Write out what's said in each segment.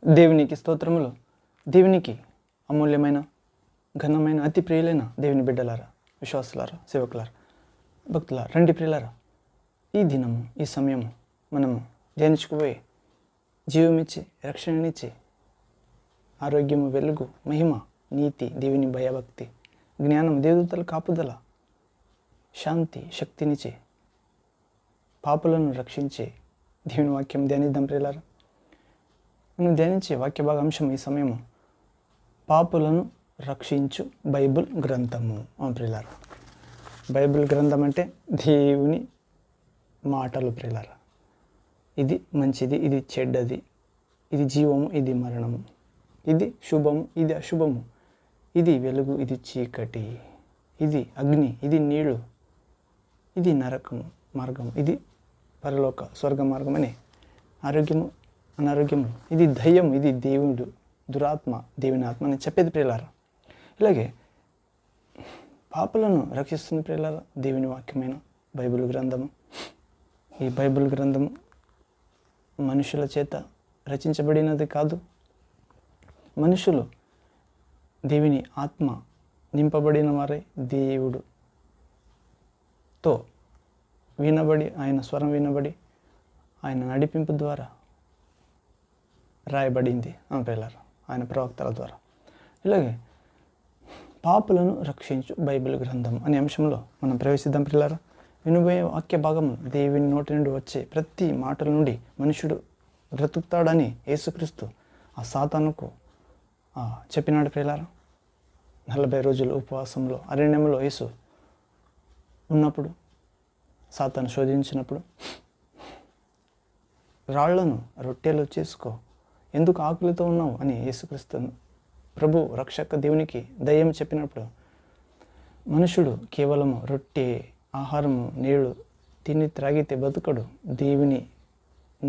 దేవునికి స్తోత్రములు. దేవునికి అమూల్యమైన ఘనమైన అతి ప్రియులైన దేవుని బిడ్డలారా, విశ్వాసులారా, సేవకులారా, భక్తులారా, రండి ప్రియులారా. ఈ దినము ఈ సమయము మనము ధ్యానించుకుపోయి జీవమిచ్చి రక్షణనిచ్చి ఆరోగ్యము, వెలుగు, మహిమ, నీతి, దేవుని భయభక్తి, జ్ఞానం, దేవదూతల కాపుదల, శాంతి, శక్తినిచ్చి పాపులను రక్షించే దేవుని వాక్యం ధ్యానిద్దాం ప్రియులారా. మనం ధ్యానించే వాక్య భాగాంశం ఈ సమయము పాపులను రక్షించు బైబిల్ గ్రంథము. ప్రియులారా, బైబిల్ గ్రంథం అంటే దేవుని మాటలు ప్రియులారా. ఇది మంచిది, ఇది చెడ్డది, ఇది జీవము, ఇది మరణము, ఇది శుభము, ఇది అశుభము, ఇది వెలుగు, ఇది చీకటి, ఇది అగ్ని, ఇది నీళ్ళు, ఇది నరకము మార్గము, ఇది పరలోక స్వర్గ మార్గం అని ఆరోగ్యము, అనారోగ్యము, ఇది దయ్యం, ఇది దేవుడు, దురాత్మ, దేవుని ఆత్మ అని చెప్పేది ప్రియులారా. ఇలాగే పాపులను రక్షిస్తున్న ప్రియులారా దేవుని వాక్యమైన బైబిల్ గ్రంథము. ఈ బైబిల్ గ్రంథము మనుషుల చేత రచించబడినది కాదు. మనుషులు దేవుని ఆత్మ నింపబడిన వారే దేవుడుతో వినబడి, ఆయన స్వరం వినబడి, ఆయన నడిపింపు ద్వారా రాయబడింది ప్రియులారా, ఆయన ప్రవక్తల ద్వారా. ఇలాగే పాపులను రక్షించు బైబిల్ గ్రంథం అనే అంశంలో మనం ప్రవేశిద్దాం ప్రియులారా. వినబోయే వాక్య భాగము దేవుని నోటి నుండి వచ్చే ప్రతి మాటల నుండి మనుషుడు బ్రతుకుతాడని యేసుక్రీస్తు ఆ సాతానుకు చెప్పినాడు ప్రియులారా. 40 రోజులు ఉపవాసంలో అరణ్యంలో యేసు ఉన్నప్పుడు సాతాను శోధించినప్పుడు రాళ్లను రొట్టెలు చేసుకో, ఎందుకు ఆకలితో ఉన్నావు అని యేసుక్రీస్తును ప్రభు రక్షక దేవునికి దయ్యం చెప్పినప్పుడు మనుషుడు కేవలము రొట్టె, ఆహారము, నీళ్లు తిని త్రాగితే బతుకడు. దేవుని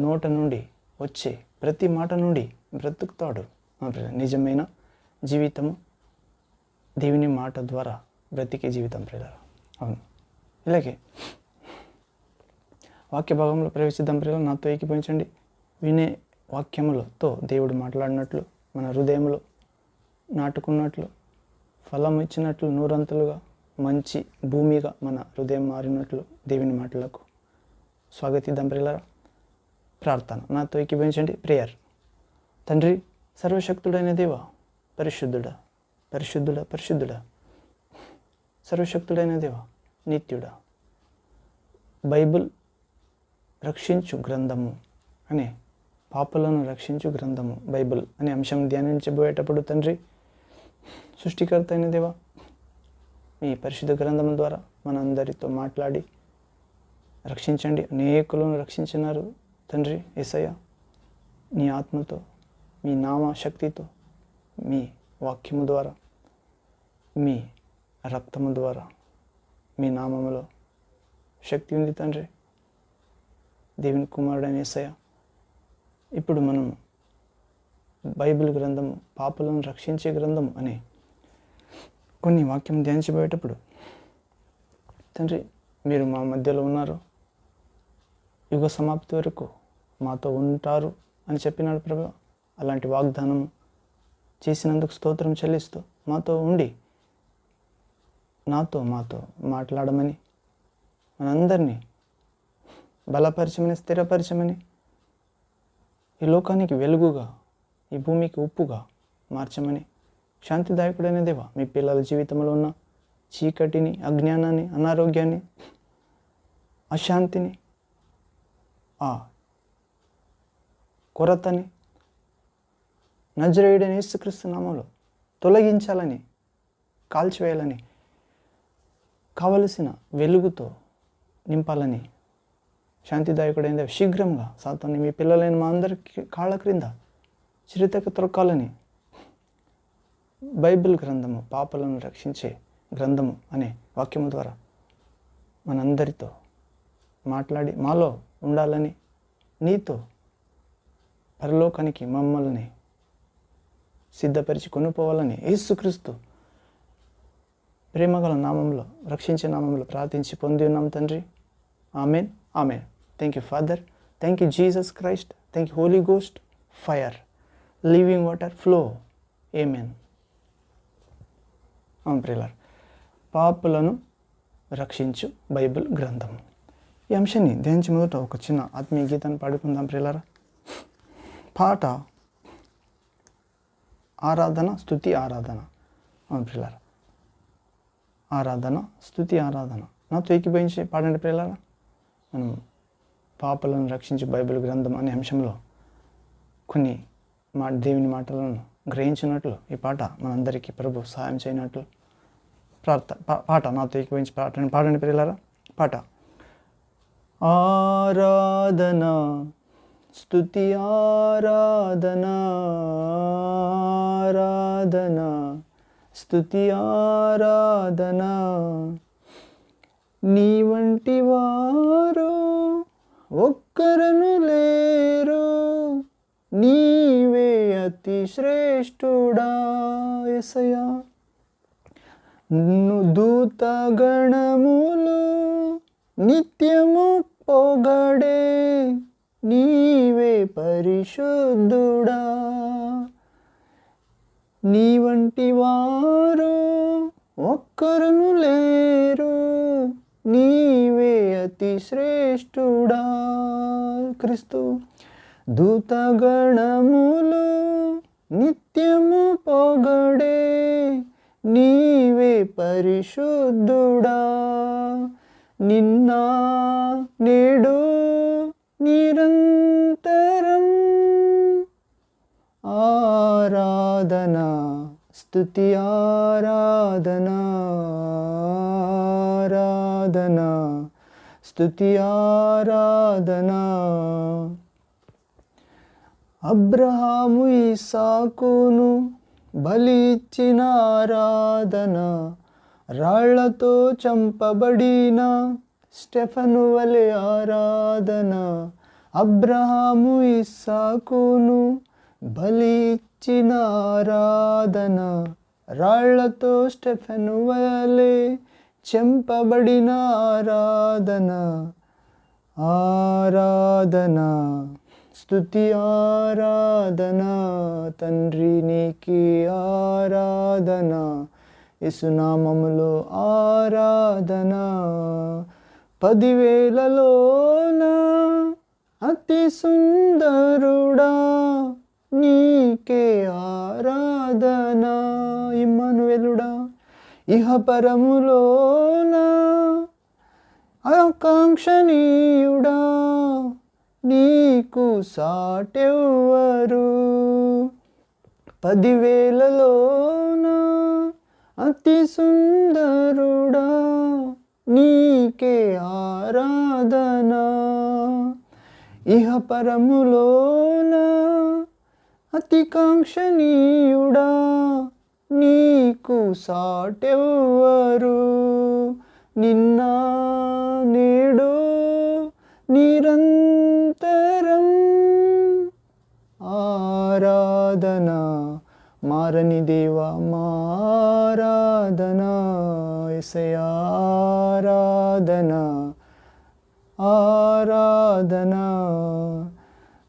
నోట నుండి వచ్చే ప్రతి మాట నుండి బ్రతుకుతాడు. నిజమైన జీవితము దేవుని మాట ద్వారా బ్రతికే జీవితం ప్రియులారా. అవును, ఇలాగే వాక్య భాగంలో ప్రవేశిద్దాం ప్రియులారా. నాతో ఏకీభవించండి. వినే వాక్యములతో దేవుడు మాట్లాడినట్లు, మన హృదయంలో నాటుకున్నట్లు, ఫలం ఇచ్చినట్లు, నూరంతలుగా మంచి భూమిగా మన హృదయం మారినట్లు దేవుని మాటలకు స్వాగతిద్దాం ప్రియులారా. ప్రార్థన నాతో ఏకీభవించండి. ప్రేయర్. తండ్రి, సర్వశక్తుడైన దేవా, పరిశుద్ధుడా, పరిశుద్ధుడా, పరిశుద్ధుడా, సర్వశక్తుడైన దేవా, నిత్యుడా, బైబిల్ రక్షించు గ్రంథము అనే పాపులను రక్షించు గ్రంథము బైబిల్ అనే అంశం ధ్యానించబోయేటప్పుడు తండ్రి, సృష్టికర్త అయిన దేవా, మీ పరిశుద్ధ గ్రంథం ద్వారా మనందరితో మాట్లాడి రక్షించండి. అనేకులను రక్షించినారు తండ్రి యేసయ్య. నీ ఆత్మతో, మీ నామ శక్తితో, మీ వాక్యము ద్వారా, మీ రక్తము ద్వారా, మీ నామములో శక్తి ఉంది తండ్రి. దేవుని కుమారుడైన యేసయ్య, ఇప్పుడు మనం బైబిల్ గ్రంథము, పాపులను రక్షించే గ్రంథము అనే కొన్ని వాక్యం ధ్యానించబోయేటప్పుడు తండ్రి, మీరు మా మధ్యలో ఉన్నారు, యుగ సమాప్తి వరకు మాతో ఉంటారు అని చెప్పినాడు ప్రభు. అలాంటి వాగ్దానము చేసినందుకు స్తోత్రం చెల్లిస్తూ మాతో ఉండి మాతో మాట్లాడమని, మనందరినీ బలపరచమని, స్థిరపరచమని, ఈ లోకానికి వెలుగుగా, ఈ భూమికి ఉప్పుగా మార్చమని, శాంతిదాయకుడైన దేవా, మీ పిల్లల జీవితంలో ఉన్న చీకటిని, అజ్ఞానాన్ని, అనారోగ్యాన్ని, అశాంతిని, ఆ కొరతని నజరేయుడైన యేసుక్రీస్తు నామములో తొలగించాలని, కాల్చివేయాలని, కావలసిన వెలుగుతో నింపాలని, శాంతిదాయకుడైన దేవా, శీఘ్రంగా సాతాన్ని మీ పిల్లలైన మా అందరికీ కాళ్ళ క్రింద చిరుతకు త్రొక్కాలని బైబిల్ గ్రంథము, పాపలను రక్షించే గ్రంథము అనే వాక్యము ద్వారా మనందరితో మాట్లాడి మాలో ఉండాలని, నీతో పరలోకానికి మమ్మల్ని సిద్ధపరిచి కొనుక్కోవాలని యేసుక్రీస్తు ప్రేమగల నామంలో, రక్షించే నామంలో ప్రార్థించి పొంది ఉన్నాం తండ్రి. Amen, amen. Thank you father, thank you Jesus Christ, thank you holy ghost, fire. Living water flow. Amen. అవును ప్రియులారా, పాపులను రక్షించు బైబిల్ గ్రంథం. ఈ అంశాన్ని ధ్యానించే మొదట ఒక చిన్న ఆత్మీయ గీతాన్ని పాడుకుందాం ప్రియులారా. పాట ఆరాధన, స్తుతి, ఆరాధన. అవును ప్రియులారా, ఆరాధన, స్తుతి, ఆరాధన. నాతో ఏకీభవించి పాడండి ప్రియులారా. మనం పాపలను రక్షించు బైబిల్ గ్రంథం అనే అంశంలో కొన్ని దేవుని మాటలను గ్రహించినట్లు ఈ పాట మనందరికీ ప్రభు సహాయం చేయనట్లు పాట నాతో ఏకీభవించి పాడండి ప్రియులారా. పాట ఆరాధన, స్తుతి, ఆరాధన, ఆరాధన, స్తుతి, ఆరాధన. నీ వంటి వారు ఒక్కరను లేరు, నీవే అతి శ్రేష్ఠుడా యేసయ్యా. దూతగణములు నిత్యము పొగడే, నీవే పరిశుద్ధుడా. నీ వంటి వారు ఒక్కరును లేరు, నీవే అతి శ్రేష్ఠుడా క్రీస్తు. దూతగణములు నిత్యము పొగడే, నీవే పరిశుద్ధుడా. నిన్న నేడు నిరంతరం ఆరాధన, స్తుతి, ఆరాధన, ఆరాధన, స్తుతి, ఆరాధన. అబ్రహాము ఇస్సాకును బలి ఇచ్చిన ఆరాధన, రాళ్లతో చంపబడిన స్టెఫను వలె ఆరాధన. అబ్రహాము ఇస్సాకును బలి ఇచ్చిన ఆరాధన, రాళ్లతో స్టెఫను వలె చంపబడిన ఆరాధన. ఆరాధన, స్తుతి, ఆరాధన. తండ్రి నీకి ఆరాధన, యేసునామములో ఆరాధన. 10,000లోన అతి సుందరుడా, నీకే ఆరాధన. ఇమ్మానుయేలుడా, ఇహపరములోన ఆకాంక్షణీయుడా, నీకు సాటెవ్వరు. 10,000లోన అతి సుందరుడా, నీకే ఆరాధన. ఇహపరములోన అతి కాంక్షణీయుడా, నీకు సాటెవ్వరు. నిన్న నేడు నిరంతరం ఆరాధన. మారని దేవా మారాధన, యేసయ్యా ఆరాధన, ఆరాధన.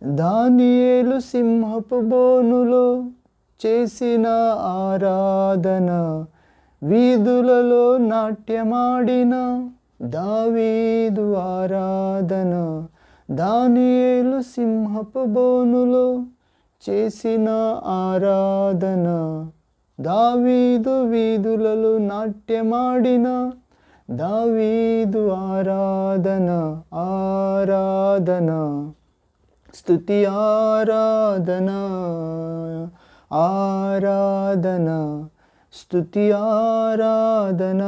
దానియేలు సింహపు బోనులో చేసిన ఆరాధన, వీధులలో నాట్యమాడిన దావీదు ఆరాధన. దానియేలు సింహపు బోనులో చేసిన ఆరాధన, దావీదు వీధులలో నాట్యమాడిన దావీదు ఆరాధన. ఆరాధన, స్తుతి, ఆరాధన, ఆరాధన, స్తుతి, ఆరాధన.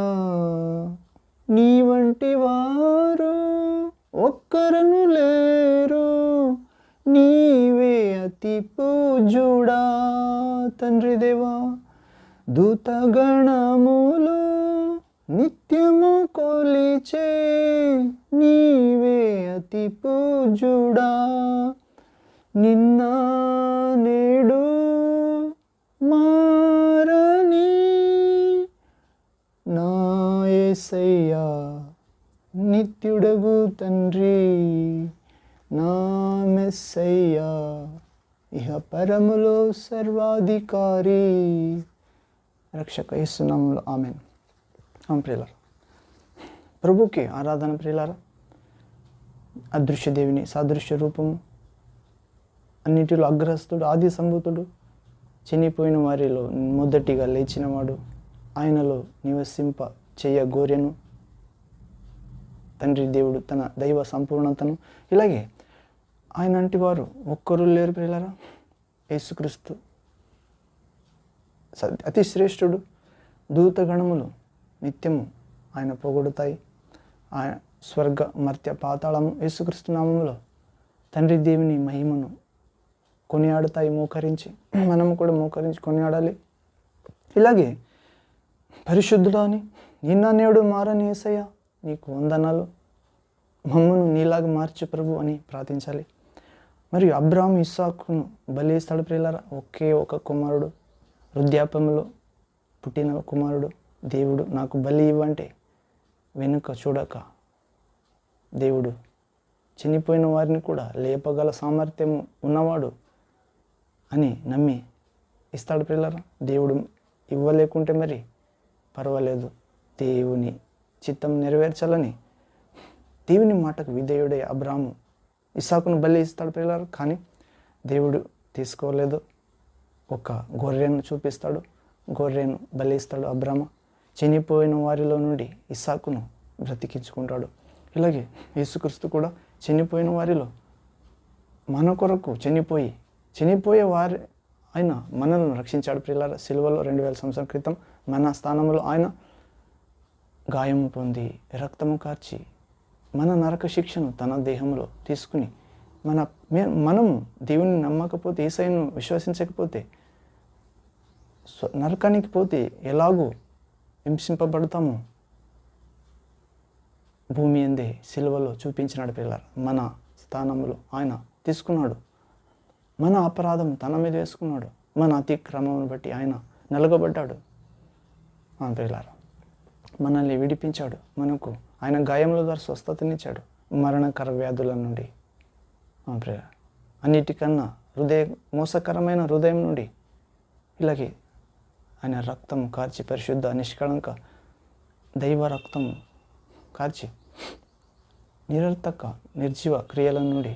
నీ వంటి వారు ఒక్కరను లేరు, నీవే అతి పూజ్యుడా తండ్రి దేవా. దూతగణములు నిత్యము కొలిచే, నీవే అతి పూజ్యుడా. నిన్న నేడు మారని నా యేసయ్యా, నిత్యుడగు తండ్రి, నా మెస్సయ్యా, ఇహ పరములో సర్వాధికారి. రక్షక యేసు నామములో ఆమేన్. ప్రియులారా, ప్రభుకి ఆరాధన ప్రియులారా. అదృశ్య దేవుని సాదృశ్య రూపము, అన్నిటిలో అగ్రస్తుడు, ఆది సంభూతుడు, చనిపోయిన వారిలో మొదటిగా లేచినవాడు, ఆయనలో నివసింప చెయ్య గోరెను తండ్రి దేవుడు తన దైవ సంపూర్ణతను. ఇలాగే ఆయన అంటి వారు ఒక్కరు లేరు ప్రియులారా. యేసుక్రీస్తు అతి శ్రేష్ఠుడు. దూతగణములు నిత్యము ఆయన పొగడుతాయి. ఆయన స్వర్గ మర్త్య పాతాళము యేసుక్రీస్తు నామములో తండ్రి దేవుని మహిమను కొనియాడుతాయి మోకరించి. మనము కూడా మోకరించి కొనియాడాలి. ఇలాగే పరిశుద్ధుడా అని, నిన్న నేడు మారని యేసయ్య నీకు వందనాలు, మమ్మను నీలాగా మార్చు ప్రభు అని ప్రార్థించాలి. మరియు అబ్రాహాము ఇస్సాకును బలి ఇస్తాడు ప్రియులారా. ఒకే ఒక కుమారుడు, వృద్ధాప్యములో పుట్టిన కుమారుడు. దేవుడు నాకు బలి ఇవ్వంటే వెనుక చూడక దేవుడు చనిపోయిన వారిని కూడా లేపగల సామర్థ్యము ఉన్నవాడు అని నమ్మి ఇస్తాడు ప్రియులారా. దేవుడు ఇవ్వలేకుంటే మరి పర్వాలేదు, దేవుని చిత్తం నెరవేర్చాలని దేవుని మాటకు విధేయుడే అబ్రాహాము ఇస్సాకును బలి ఇస్తాడు ప్రియులారా. కానీ దేవుడు తీసుకోలేదు. ఒక గొర్రెను చూపిస్తాడు, గొర్రెను బలి ఇస్తాడు అబ్రాహాము. చనిపోయిన వారిలో నుండి ఇస్సాకును బ్రతికించుకుంటాడు. ఇలాగే యేసుక్రీస్తు కూడా చనిపోయిన వారిలో మన కొరకు చనిపోయే వారి ఆయన మనల్ని రక్షించాడు ప్రియులారా. సిలువలో 2000 సంవత్సరాల క్రితం మన స్థానంలో ఆయన గాయము పొంది రక్తము కార్చి మన నరక శిక్షను తన దేహంలో తీసుకుని మనము దేవుని నమ్మకపోతే, యేసయ్యను విశ్వసించకపోతే నరకానికి పోతే ఎలాగూ హింసింపబడతామో భూమి అందే సిలువలో చూపించినాడు పిల్లలు. మన స్థానంలో ఆయన తీసుకున్నాడు. మన అపరాధం తన మీద వేసుకున్నాడు. మన అతిక్రమం బట్టి ఆయన నలగబడ్డాడు. పిల్లలు మనల్ని విడిపించాడు. మనకు ఆయన గాయముల ద్వారా స్వస్థతనిచ్చాడు మరణకర వ్యాధుల నుండి. అన్నిటికన్నా మోసకరమైన హృదయం నుండి. ఇలాగే ఆయన రక్తం కార్చి, పరిశుద్ధ నిష్కళంక దైవ రక్తం కార్చి నిరర్థక నిర్జీవ క్రియల నుండి,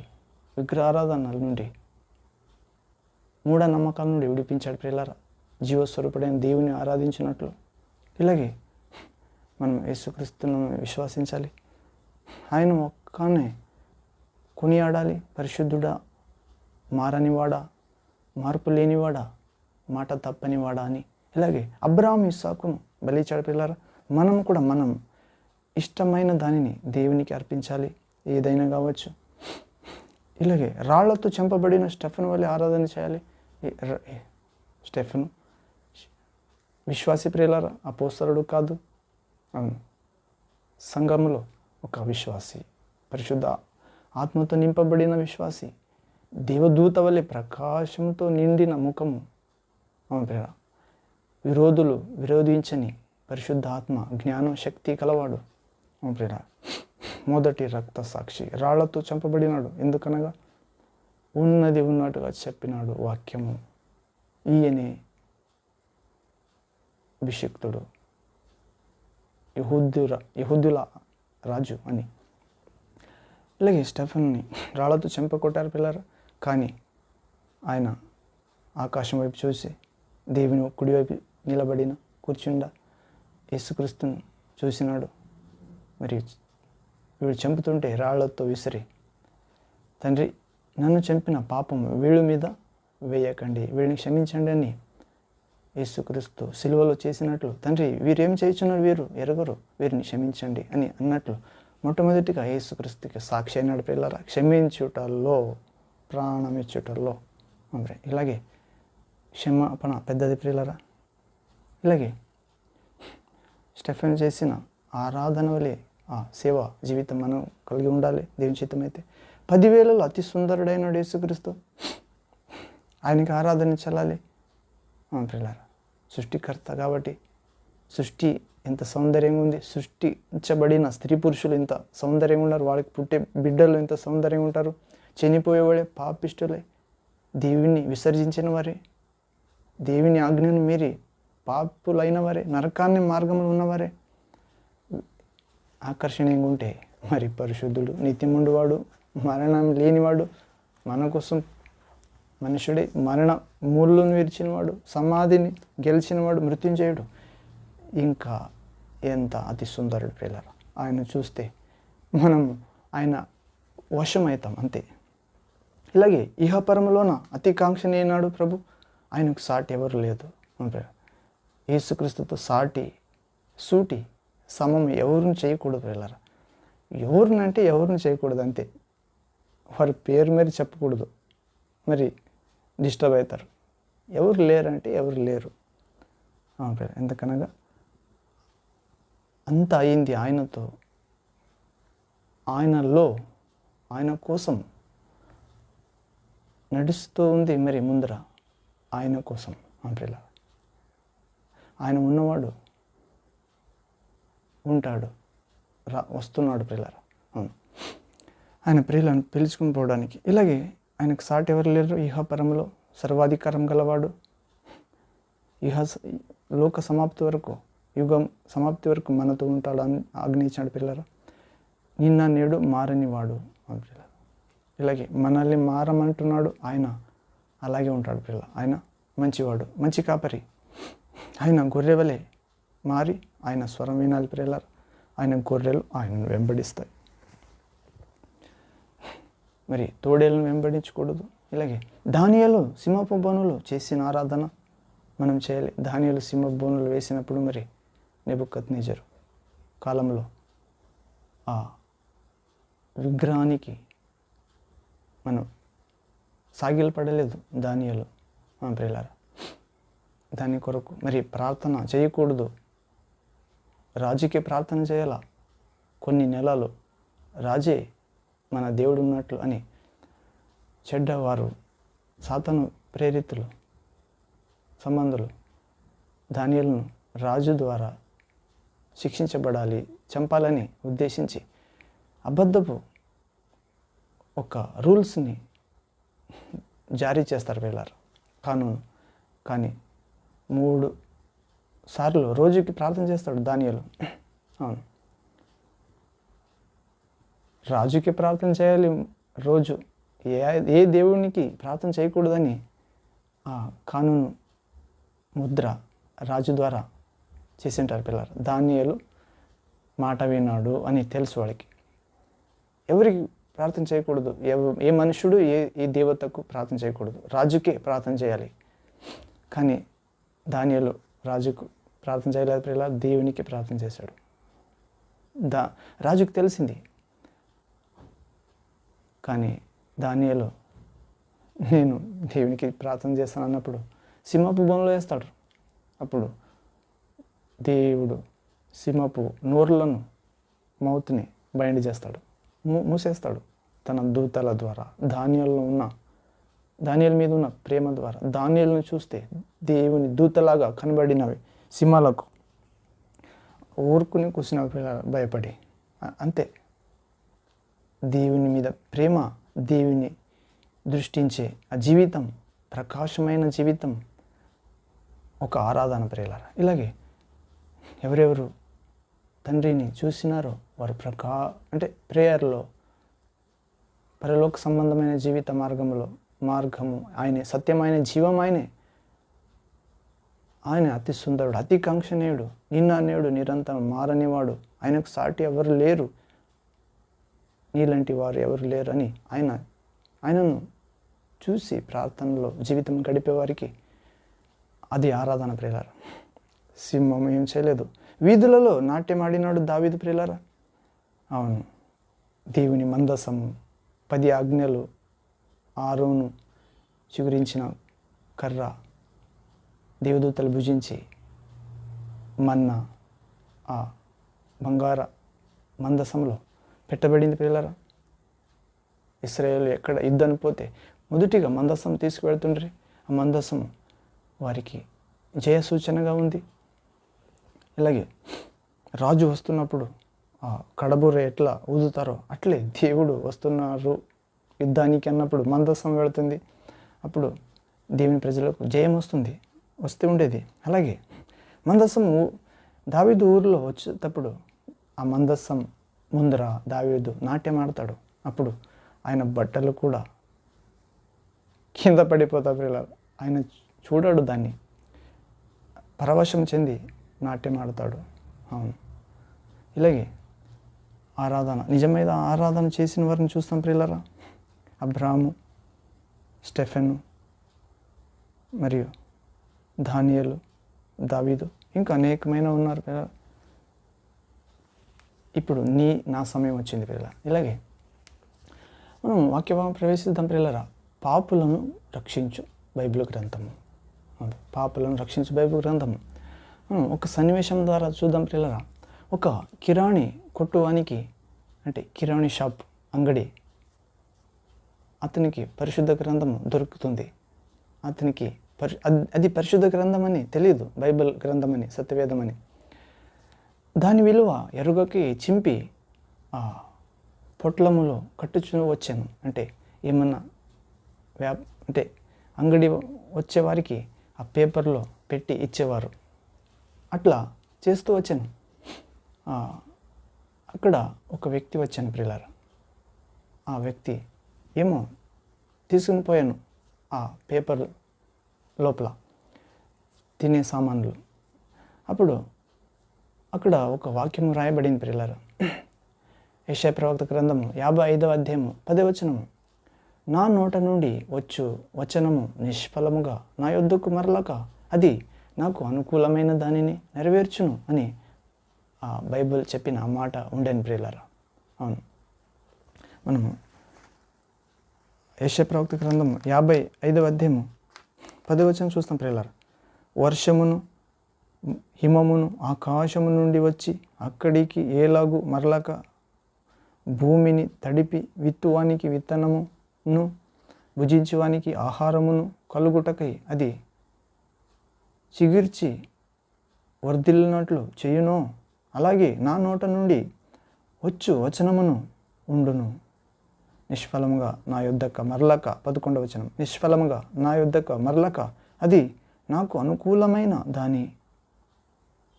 విగ్రహారాధనల నుండి, మూఢనమ్మకాల నుండి విడిపించాడు ప్రియులారా. జీవస్వరూపుడైన దేవుని ఆరాధించినట్లు. ఇలాగే మనం యేసుక్రీస్తును విశ్వసించాలి. ఆయన ఒక్కనే కొనియాడాలి. పరిశుద్ధుడా, మారనివాడా, మార్పు లేనివాడా, మాట తప్పనివాడా అని. ఇలాగే అబ్రాహాము ఇస్సాకును బలిచాడు పిల్లరా. మనం కూడా మనం ఇష్టమైన దానిని దేవునికి అర్పించాలి, ఏదైనా కావచ్చు. ఇలాగే రాళ్లతో చంపబడిన స్టెఫెను వలె ఆరాధన చేయాలి. స్టెఫెను విశ్వాసి ప్రియులారా, అపోస్తలుడు కాదు, అవును, సంఘములో ఒక విశ్వాసి, పరిశుద్ధ ఆత్మతో నింపబడిన విశ్వాసి, దేవదూత వలె ప్రకాశంతో నిండిన ముఖము. అవును ప్రియుల, విరోధులు విరోధించని పరిశుద్ధ ఆత్మ, జ్ఞానం, శక్తి కలవాడు. అవును ప్రియుల, మొదటి రక్త సాక్షి, రాళ్లతో చంపబడినాడు. ఎందుకనగా ఉన్నది ఉన్నట్టుగా చెప్పినాడు వాక్యము. ఈయనే అభిషిక్తుడు, యహూదుల రాజు అని. ఇలాగే స్టెఫెన్ని రాళ్లతో చంపకొట్టారు పిల్లలు. కానీ ఆయన ఆకాశం వైపు చూసి, దేవుని కుడివైపు నిలబడిన కూర్చుండా యేసుక్రీస్తుని చూసినాడు. మరి వీడు చంపుతుంటే రాళ్లతో విసిరి, తండ్రి నన్ను చంపిన పాపం వీళ్ళ మీద వేయకండి, వీళ్ళని క్షమించండి అని యేసుక్రీస్తు సిలువలో చేసినట్లు, తండ్రి వీరేం చేయుచున్నారు, వీరు ఎరగరు, వీరిని క్షమించండి అని అన్నట్లు మొట్టమొదటిగా యేసుక్రీస్తుకి సాక్షి అయినాడు పిల్లరా. క్షమించుటల్లో, ప్రాణమిచ్చుటల్లో. ఇలాగే క్షమాపణ పెద్దది ప్రియులరా. ఇలాగే స్టెఫెన్ చేసిన ఆరాధన వలె ఆ సేవ జీవితం మనం కలిగి ఉండాలి దేవుని చిత్తమైతే. 10,000లో అతి సుందరుడైన యేసుక్రీస్తు, ఆయనకి ఆరాధన చెల్లాలి ప్రియులారా. సృష్టికర్త కాబట్టి సృష్టి ఎంత సౌందర్యంగా ఉంది, సృష్టించబడిన స్త్రీ పురుషులు ఎంత సౌందర్యంగా ఉన్నారు, వాళ్ళకి పుట్టే బిడ్డలు ఎంత సౌందర్యంగా ఉంటారు. చనిపోయేవాడే పాపిష్టులే దేవుని విసర్జించిన వారే, దేవుని ఆజ్ఞను మీరి పాపులైన వారే, నరకాన్ని మార్గంలో ఉన్నవారే ఆకర్షణీయంగా ఉంటే మరి పరిశుద్ధుడు, నిత్యముండువాడు, మరణం లేనివాడు, మన కోసం మనుషుడే మరణ ముళ్ళును విరిచినవాడు, సమాధిని గెలిచినవాడు, మృత్యుంజయుడు, ఇంకా ఎంత అతి సుందరుడు ప్రియులారా. ఆయన చూస్తే మనం ఆయన వశమవుతాం అంతే. ఇలాగే ఇహపరములోన అతి కాంక్షణీయనాడు ప్రభు, ఆయనకు సాటి ఎవరు లేదు. యేసుక్రీస్తుతో సాటి సూటి సమం ఎవరిని చేయకూడదు ప్రియులారా. ఎవరినంటే ఎవరిని చేయకూడదు అంతే. వారి పేరు మరి చెప్పకూడదు, మరి డిస్టర్బ్ అవుతారు. ఎవరు లేరంటే ఎవరు లేరు. ఎందుకనగా అంత అయింది ఆయనతో, ఆయనలో, ఆయన కోసం నడుస్తూ ఉంది మరి ముందర ఆయన కోసం. ప్రియుల ఆయన ఉన్నవాడు ఉంటాడు, వస్తున్నాడు ప్రియులారా. ఆయన ప్రియులను పిలుచుకుని పోవడానికి. ఇలాగే ఆయనకు సాటి ఎవరు లేరు. ఇహపరములో సర్వాధికారం గలవాడు. లోక సమాప్తి వరకు, యుగం సమాప్తి వరకు మనతో ఉంటాడు అని ఆజ్ఞయించాడు పిల్లరా. నిన్న నేడు మారని వాడు పిల్లలు. ఇలాగే మనల్ని మారమంటున్నాడు ఆయన, అలాగే ఉంటాడు పిల్ల. ఆయన మంచివాడు, మంచి కాపరి. ఆయన గొర్రెవలే మారి ఆయన స్వరం వినాలి పిల్లలు. ఆయన గొర్రెలు ఆయనను వెంబడిస్తాయి, మరి తోడేళ్ళను వెంబడించకూడదు. ఇలాగే దానియేలు సింహపు బోనులు చేసిన ఆరాధన మనం చేయాలి. దానియేలు సింహపు బోనులు వేసినప్పుడు మరి నెబుకద్నెజరు కాలంలో ఆ విగ్రహానికి మనం సాగిలపడలేదు దానియేలు ప్రియులారా. దాని కొరకు మరి ప్రార్థన చేయకూడదు. రాజుకే ప్రార్థన చేయాల. కొన్ని నెలలు రాజే మన దేవుడు ఉన్నట్లు అని చెడ్డవారు, సాతాను ప్రేరితులు, సంబంధులు దానియేలును రాజు ద్వారా శిక్షించబడాలి, చంపాలని ఉద్దేశించి అబద్ధపు ఒక రూల్స్ని జారీ చేస్తారు వీళ్ళారు, కానూను. కానీ 3 సార్లు రోజుకి ప్రార్థన చేస్తాడు దానియేలు. అవును, రాజుకి ప్రార్థన చేయాలి రోజు. ఏ దేవునికి ప్రార్థన చేయకూడదని ఆ కానూను ముద్ర రాజు ద్వారా చేసింటారు పిల్లలు. దానియేలు మాట విన్నాడు అని తెలుసు వాడికి. ఎవరికి ప్రార్థన చేయకూడదు, ఏ మనుషుడు ఏ దేవతకు ప్రార్థన చేయకూడదు, రాజుకే ప్రార్థన చేయాలి. కానీ దానియేలు రాజుకు ప్రార్థన చేయలేదు పిల్లలు, దేవునికి ప్రార్థన చేశాడు. రాజుకు తెలిసింది. కానీ దానియేలు నేను దేవునికి ప్రార్థన చేస్తాను అన్నప్పుడు సింహపు బోన్లో వేస్తాడు. అప్పుడు దేవుడు సింహపు నోరులను, మౌత్ని బైండ్ చేస్తాడు, మూసేస్తాడు తన దూతల ద్వారా. దానియేలు మీద ఉన్న ప్రేమ ద్వారా దానియేలును చూస్తే దేవుని దూతలాగా కనబడినవి సింహాలకు ఊరుకుని కూర్చున్నవి భయపడి. అంతే, దేవుని మీద ప్రేమ, దేవుని దృష్టించే ఆ జీవితం, ప్రకాశమైన జీవితం ఒక ఆరాధన ప్రియులారా. ఇలాగే ఎవరెవరు తండ్రిని చూసినారో వారు అంటే ప్రేయర్లో, పరలోక సంబంధమైన జీవిత మార్గము ఆయనే, సత్యమైన జీవం ఆయనే. ఆయన అతి సుందరుడు, అతి కాంక్షణీయుడు, నిన్న నేడు నిరంతరం మారనివాడు. ఆయనకు సాటి ఎవరు లేరు, నీలాంటి వారు ఎవరు లేరు అని ఆయనను చూసి ప్రార్థనలో జీవితం గడిపేవారికి అది ఆరాధన ప్రియులారా. సింహం ఏం చేయలేదు, వీధులలో నాట్యమాడినాడు దావీదు ప్రియులారా. అవును, దేవుని మందసము, 10 ఆజ్ఞలు, ఆరోను చిగురించిన కర్ర, దేవదూతలు భుజించి మన్నా ఆ బంగార మందసంలో పెట్టబడింది ప్రియులారా. ఇశ్రాయేలు ఎక్కడ యుద్ధానికి పోతే మొదటిగా మందసం తీసుకువెళ్తుండ్రి. ఆ మందసం వారికి జయ సూచనగా ఉంది. ఇలాగే రాజు వస్తున్నప్పుడు ఆ కడబుర్ర ఎట్లా ఊదుతారో అట్లే దేవుడు వస్తున్నారు యుద్ధానికి అన్నప్పుడు మందసం వెళుతుంది. అప్పుడు దేవుని ప్రజలకు జయం వస్తూ ఉండేది. అలాగే మందస్సము దావీదు ఊరిలో వచ్చేటప్పుడు ఆ మందస్సం ముందర దావీదు నాట్యం ఆడతాడు. అప్పుడు ఆయన బట్టలు కూడా కింద పడిపోతాడు పిల్లలు. ఆయన చూడడు, దాన్ని పరవశం చెంది నాట్యం ఆడతాడు. అవును, ఇలాగే నిజమైన ఆరాధన చేసిన వారిని చూస్తాం ప్రియులారా. అబ్రాహాము, స్టెఫెను, మరియు దానియేలు, దావీదు, ఇంకా అనేకమైన ఉన్నారు పిల్లలు. ఇప్పుడు నా సమయం వచ్చింది పిల్లల. ఇలాగే మనం వాక్యభావం ప్రవేశిద్దాం పిల్లరా. పాపులను రక్షించు బైబిల్ గ్రంథము. పాపులను రక్షించు బైబిల్ గ్రంథము. ఒక సన్నివేశం ద్వారా చూద్దాం పిల్లరా. ఒక కిరాణి కొట్టువానికి, అంటే కిరాణి షాప్ అంగడి, అతనికి పరిశుద్ధ గ్రంథము దొరుకుతుంది. అతనికి అది పరిశుద్ధ గ్రంథం అని తెలియదు, బైబిల్ గ్రంథం అని, సత్యవేదం అని. దాని విలువ ఎరుగకి చింపి ఆ పొట్లములో కట్టుచు వచ్చాను. అంటే ఏమన్నా అంటే అంగడి వచ్చేవారికి ఆ పేపర్లో పెట్టి ఇచ్చేవారు. అట్లా చేస్తూ వచ్చాను. అక్కడ ఒక వ్యక్తి వచ్చాను ప్రియులారా. ఆ వ్యక్తి ఏమో తీసుకుని పోయాను ఆ పేపర్ లోపల తినే సామాన్లు. అప్పుడు అక్కడ ఒక వాక్యం రాయబడింది ప్రియులారా. యెషయా ప్రవక్త గ్రంథము 55వ అధ్యాయము 10వ వచనము. నా నోట నుండి వచ్చు వచనము నిష్ఫలముగా నా యొద్దకు మరలక అది నాకు అనుకూలమైన దానిని నెరవేర్చును అని ఆ బైబిల్ చెప్పిన ఆ మాట ఉండేను ప్రియులారా. అవును, మనము యెషయా ప్రవక్త గ్రంథము 55వ అధ్యాయము 10వ వచనం చూస్తాం ప్రియులారా. వర్షమును హిమమును ఆకాశము నుండి వచ్చి అక్కడికి ఏలాగు మరలక భూమిని తడిపి విత్తువానికి విత్తనమును భుజించువానికి ఆహారమును కలుగుటకై అది చిగిర్చి వర్ధిల్లినట్లు చేయునో అలాగే నా నోట నుండి వచ్చు వచనమును ఉండును. నిష్ఫలముగా నా యొద్దక మరలక 11వ వచనం. నిష్ఫలముగా నా యొద్దక మరలక అది నాకు అనుకూలమైన దాని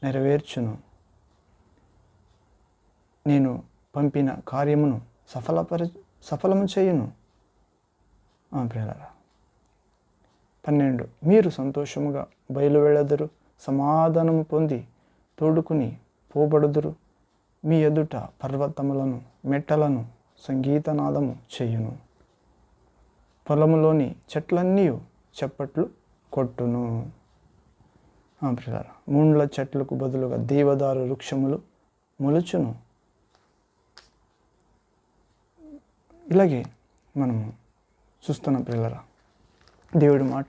నెరవేర్చును. నేను పంపిన కార్యమును సఫలము చేయును. ప్రియులారా 12. మీరు సంతోషముగా బయలువెళ్ళదురు, సమాధానము పొంది తోడుకుని పోబడుదురు. మీ ఎదుట పర్వతములను మెట్టలను సంగీతనాదము చేయును. పొలములోని చెట్లన్నీ చప్పట్లు కొట్టును. ప్రియులారా, ముండ్ల చెట్లకు బదులుగా దేవదారు వృక్షములు మొలుచును. ఇలాగే మనము చూస్తున్నాం ప్రియులారా, దేవుడి మాట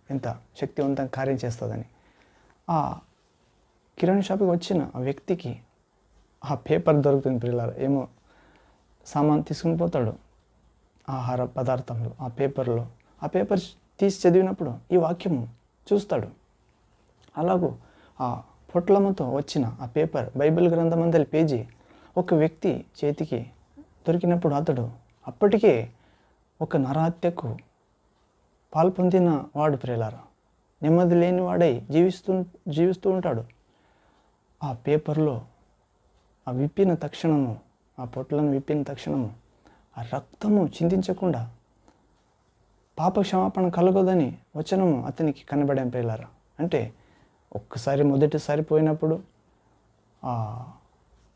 ఎంత శక్తివంతంగా కార్యం చేస్తుందని. ఆ కిరాణా షాప్కి వచ్చిన ఆ వ్యక్తికి ఆ పేపర్ దొరుకుతుంది ప్రియులారా. ఏమో సామాన్ తీసుకుని పోతాడు, ఆహార పదార్థములు ఆ పేపర్లో. ఆ పేపర్ తీసి చదివినప్పుడు ఈ వాక్యము చూస్తాడు. అలాగూ ఆ పొట్లముతో వచ్చిన ఆ పేపర్, బైబిల్ గ్రంథమందలి పేజీ ఒక వ్యక్తి చేతికి దొరికినప్పుడు అతడు అప్పటికే ఒక నరహత్యకు పాల్పొందిన వాడు ప్రియులారా. నెమ్మది లేని వాడై జీవిస్తూ ఉంటాడు. ఆ పేపర్లో ఆ విప్పిన తక్షణము, ఆ పొట్లను విప్పిన తక్షణము ఆ రక్తము చిందించకుండా పాప క్షమాపణ కలగదని వచనము అతనికి కనబడాం ప్రియులారా. అంటే ఒక్కసారి మొదటిసారి పోయినప్పుడు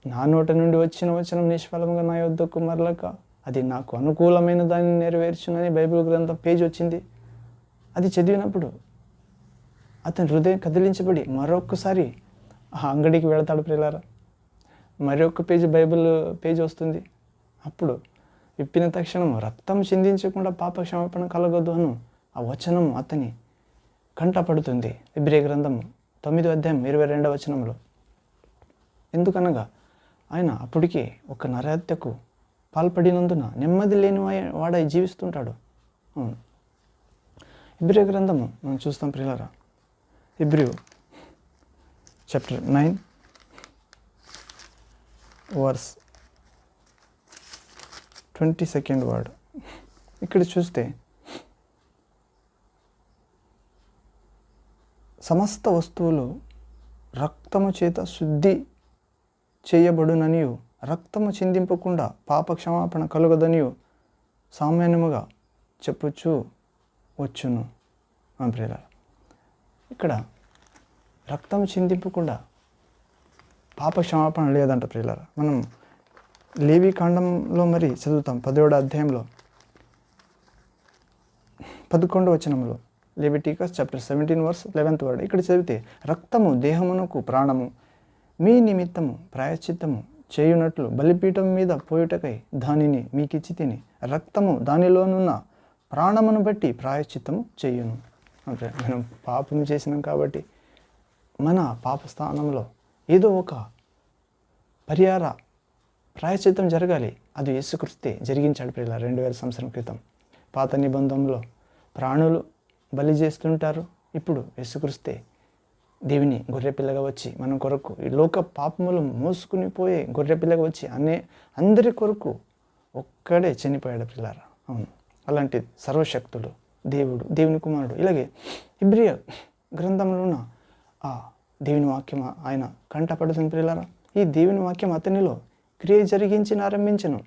నా నోట నుండి వచ్చిన వచనం నిష్ఫలముగా నా యొద్దకు మరలక అది నాకు అనుకూలమైన దాన్ని నెరవేర్చునని బైబిల్ గ్రంథం పేజీ వచ్చింది. అది చదివినప్పుడు అతని హృదయం కదిలించబడి మరొక్కసారి ఆ అంగడికి వెళతాడు ప్రియులారా. మరొక పేజీ బైబిల్ పేజీ వస్తుంది. అప్పుడు విప్పిన తక్షణం రక్తం చిందించకుండా పాప క్షమాపణ కలగదు అను ఆ వచనము అతని కంటపడుతుంది. ఇబ్రీ గ్రంథము 9వ అధ్యాయం 22వ వచనంలో. ఎందుకనగా ఆయన అప్పటికే ఒక నరహత్యకు పాల్పడినందున నెమ్మది లేని వాడై జీవిస్తుంటాడు. అవును, ఇబ్రీ గ్రంథము మనం చూస్తాం ప్రియులారా. ఇబ్రీ చాప్టర్ 9 వర్స్ 22nd వర్డ్. ఇక్కడ చూస్తే సమస్త వస్తువులు రక్తము చేత శుద్ధి చేయబడుననియు, రక్తము చిందింపకుండా పాప క్షమాపణ కలుగదనియు సామాన్యముగా చెప్పుచూ వచ్చును. ప్రియులారా, ఇక్కడ రక్తం చిందింపకుండా పాప క్షమాపణ లేదంట ప్రియులారా. మనం లేవి కాండంలో మరి చదువుతాం 10వ అధ్యాయంలో 11వ వచనంలో, Leviticus chapter 17 verse 11th word. ఇక్కడ చదివితే, రక్తము దేహమునకు ప్రాణము, మీ నిమిత్తము ప్రాయశ్చిత్తము చేయునట్లు బలిపీఠం మీద పోయుటకై దానిని మీకిచ్చి తిని, రక్తము దానిలోనున్న ప్రాణమును బట్టి ప్రాయశ్చిత్తము చేయును. అంటే మనం పాపం చేసినాం కాబట్టి మన పాప స్థానంలో ఏదో ఒక పరిహార ప్రాయశ్చిత్తం జరగాలి. అది యేసుక్రీస్తే జరిగించాడు ప్రియుల 2000 సంవత్సరం క్రితం. పాత నిబంధనలో ప్రాణులు బలి చేస్తుంటారు. ఇప్పుడు యేసుక్రీస్తే దేవుని గొర్రెపిల్లగా వచ్చి మన కొరకు ఈ లోక పాపములు మోసుకుని పోయే గొర్రెపిల్లగా వచ్చి అందరి కొరకు ఒక్కడే చనిపోయాడు ప్రియులారా. అవును, అలాంటి సర్వశక్తుడు దేవుడు, దేవుని కుమారుడు. ఇలాగే ఇబ్రియ గ్రంథంలో ఉన్న ఆ దేవుని వాక్యం ఆయన కంటపడుతుంది ప్రియులారా. ఈ దేవుని వాక్యం అతనిలో క్రియ జరిగించి ఆరంభించను.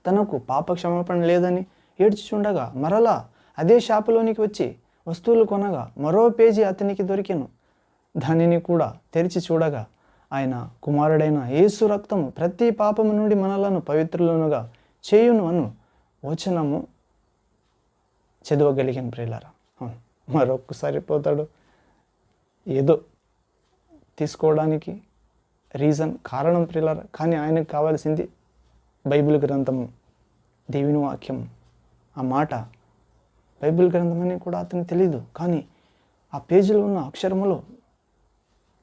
తనకు పాప క్షమాపణ లేదని ఏడ్చుచుండగా మరలా అదే షాపులోనికి వచ్చి వస్తువులు కొనగా మరో పేజీ అతనికి దొరికెను. దానిని కూడా తెరిచి చూడగా ఆయన కుమారుడైన యేసు రక్తము ప్రతి పాపము నుండి మనలను పవిత్రులనుగా చేయును అను వచనము చదవగలిగిన ప్రియులారా. మరొక్కసారి పోతాడు ఏదో తీసుకోవడానికి కారణం ప్రియులారా. కానీ ఆయనకు కావాల్సింది బైబిల్ గ్రంథము, దేవుని వాక్యం. ఆ మాట బైబిల్ గ్రంథం అని కూడా అతనికి తెలీదు, కానీ ఆ పేజీలో ఉన్న అక్షరములో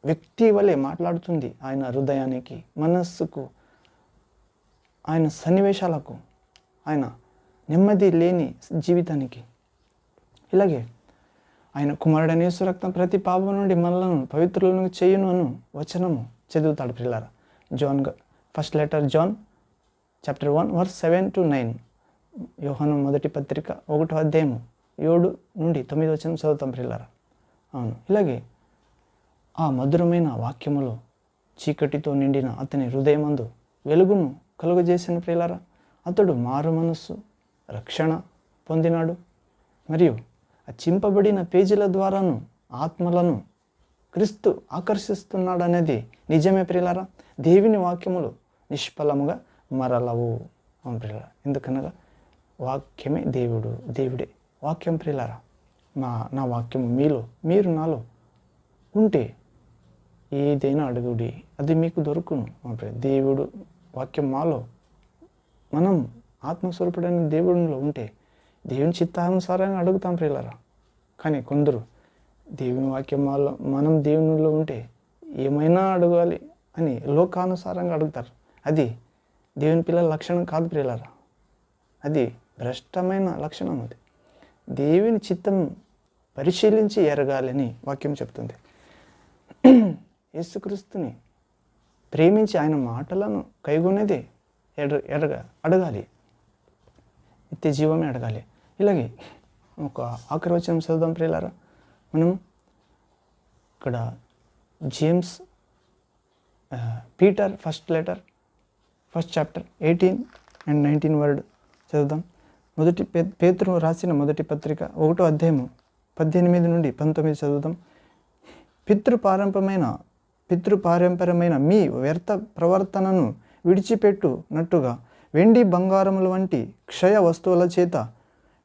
వ్యక్తి వలె మాట్లాడుతుంది ఆయన హృదయానికి, మనస్సుకు, ఆయన సన్నివేశాలకు, ఆయన నెమ్మది లేని జీవితానికి. ఇలాగే ఆయన కుమారుడైన యేసు రక్తం ప్రతి పాపం నుండి మనలను పవిత్రులను చేయును అను వచనము చదువుతాడు ప్రియులారా. First letter John chapter 1 verse 7 to 9. యోహాను మొదటి పత్రిక 1వ అధ్యాయము 7 నుండి 9 వచనం చదువుతాం ప్రియులారా. అవును, ఇలాగే ఆ మధురమైన వాక్యములో చీకటితో నిండిన అతని హృదయమందు వెలుగును కలుగజేసిన ప్రియులారా. అతడు మారు మనస్సు రక్షణ పొందినాడు. మరియు ఆ చింపబడిన పేజీల ద్వారాను ఆత్మలను క్రీస్తు ఆకర్షిస్తున్నాడు అనేది నిజమే ప్రియులారా. దేవుని వాక్యములు నిష్ఫలముగా మరలవు. అవును ప్రియులారా, ఎందుకనగా వాక్యమే దేవుడే వాక్యం ప్రియులారా. నా వాక్యము మీలో, మీరు నాలో ఉంటే ఏదైనా అడుగుడి, అది మీకు దొరుకును. దేవుడు వాక్యం మాలో, మనం ఆత్మస్వరూపుడైన దేవుడిలో ఉంటే దేవుని చిత్తానుసారంగా అడుగుతాం ప్రియులారా. కానీ కొందరు దేవుని వాక్యం మాలో, మనం దేవునిలో ఉంటే ఏమైనా అడగాలి అని లోకానుసారంగా అడుగుతారు. అది దేవుని పిల్లల లక్షణం కాదు ప్రియులారా. అది భ్రష్టమైన లక్షణం. అది దేవుని చిత్తం పరిశీలించి ఎరగాలని వాక్యం చెప్తుంది. యేసుక్రీస్తుని ప్రేమించి ఆయన మాటలను కైగొనేదే అడగాలి, నిత్య జీవమే అడగాలి. ఇలాగే ఒక ఆఖరి వచనం చదువుదాం ప్రియులారా. మనం ఇక్కడ James Peter first letter first chapter 18 and 19 word చదువుదాం. మొదటి పేతురు రాసిన మొదటి పత్రిక 1వ అధ్యాయము 18 నుండి 19 చదువుదాం. పితృపారంపరమైన మీ వ్యర్థ ప్రవర్తనను విడిచిపెట్టునట్టుగా వెండి బంగారముల వంటి క్షయ వస్తువుల చేత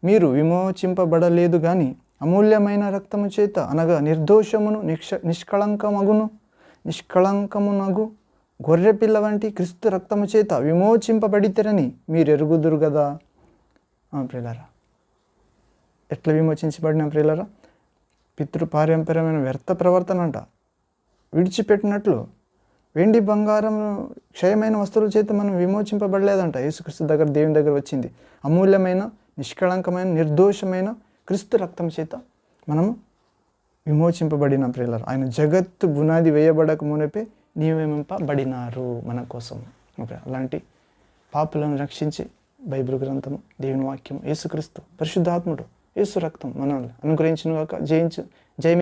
మీరు విమోచింపబడలేదు కానీ అమూల్యమైన రక్తము చేత, అనగా నిర్దోషమును నిష్కళంకమునగు గొర్రెపిల్ల వంటి క్రీస్తు రక్తము చేత విమోచింపబడితేరని మీరు ఎరుగుదురు కదా. ప్రియులారా, ఎట్లా విమోచించబడిన ప్రియులారా? పితృపారంపరమైన వ్యర్థ ప్రవర్తన అంట విడిచిపెట్టినట్లు వెండి బంగారం క్షయమైన వస్తువుల చేత మనం విమోచింపబడలేదంట. యేసుక్రీస్తు దగ్గర, దేవుని దగ్గర వచ్చింది అమూల్యమైన, నిష్కళంకమైన, నిర్దోషమైన క్రీస్తు రక్తం చేత మనము విమోచింపబడిన ప్రియులారా. ఆయన జగత్తు బునాది వేయబడక మునిపే నియమింపబడినారు మన కోసం. అలాంటి పాపులను రక్షించి బైబిల్ గ్రంథము, దేవుని వాక్యం, యేసుక్రీస్తు పరిశుద్ధాత్ముడు, యేసు రక్తం మనల్ని అనుగ్రహించును గాక. జయించు జయ